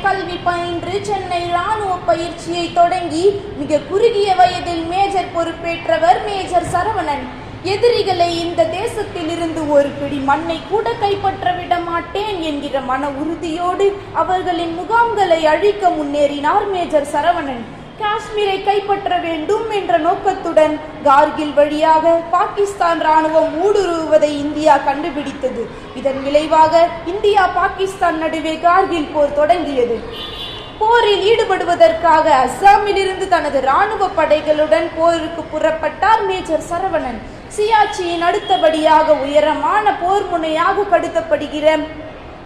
கல்வி பயின்று சென்னை இராணுவ பயிற்சியை தொடங்கி மிக குறுகிய வயதில் மேஜர் பொறுப்பேற்றவர் மேஜர் சரவணன். எதிரிகளை இந்த தேசத்தில் இருந்து ஒரு பிடி மண்ணை கூட கைப்பற்ற விட மாட்டேன் என்கிற மன உறுதியோடு அவர்களின் முகாம்களை அழிக்க முன்னேறினார் மேஜர் சரவணன். காஷ்மீரை கைப்பற்ற வேண்டும் என்ற நோக்கத்துடன் கார்கில் வழியாக பாகிஸ்தான் ராணுவம் ஊடுருவுவதை இந்தியா கண்டுபிடித்தது. இதன் விளைவாக இந்தியா பாகிஸ்தான் நடுவே கார்கில் போர் தொடங்கியது. போரில் ஈடுபடுவதற்காக அஸ்ஸாமில் இருந்து தனது இராணுவ படைகளுடன் போருக்கு புறப்பட்டார் மேஜர் சரவணன். சியாச்சியின் அடுத்தபடியாக உயரமான போர் முனையாக கருதப்படுகிற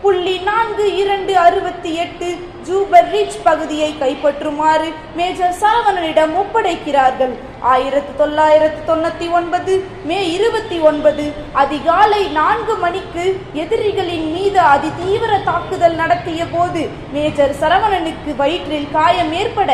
4.268 ஜூபர் ரிச் பகுதியை கைப்பற்றுமாறு மேஜர் சரவணனிடம் ஒப்படைக்கிறார்கள். 1999 மே 29 அதிகாலை 4 மணிக்கு எதிரிகளின் மீது அதிதீவிர தாக்குதல் நடத்திய போது மேஜர் சரவணனுக்கு வயிற்றில் காயம் ஏற்பட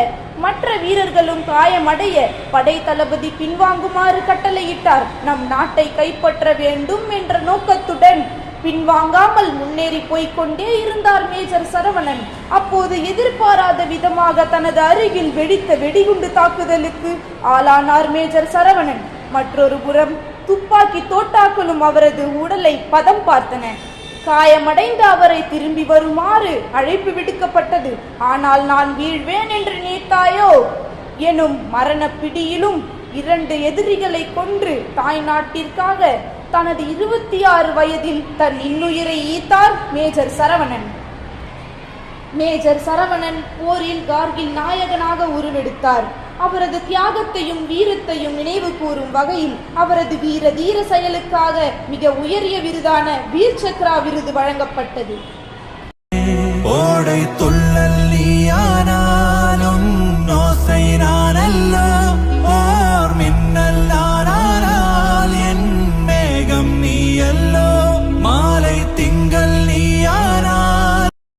மற்ற வீரர்களும் காயமடைய படை தளபதி பின்வாங்குமாறு கட்டளையிட்டார். நம் நாட்டை கைப்பற்ற வேண்டும் என்ற நோக்கத்துடன் பின்வாங்காமல் முன்னேறி போய்கொண்டே இருந்தார் மேஜர் சரவணன். அப்போது எதிர்பாராத விதமாக தனது அருகில் வெடித்த வெடிகுண்டு தாக்குதலுக்கு ஆளானார் மேஜர் சரவணன். மற்றொரு புறம் துப்பாக்கி தோட்டாக்களும் அவரது உடலை பதம் பார்த்தன. காயமடைந்த அவரை திரும்பி வருமாறு அழைப்பு விடுக்கப்பட்டது. ஆனால் நான் வீழ்வேன் என்று நினைத்தாயோ எனும் மரண பிடியிலும் 2 எதிரிகளை கொன்று தாய் நாட்டிற்காக தனது 26 வயதில் தன் இன்னுயிரை ஈத்தார் மேஜர் சரவணன். மேஜர் சரவணன் போரில் கார்கில் நாயகனாக உருவெடுத்தார். அவரது தியாகத்தையும் வீரத்தையும் நினைவு கூறும் வகையில் அவரது வீர தீர செயலுக்காக மிக உயரிய விருதான வீர் சக்ரா விருது வழங்கப்பட்டது.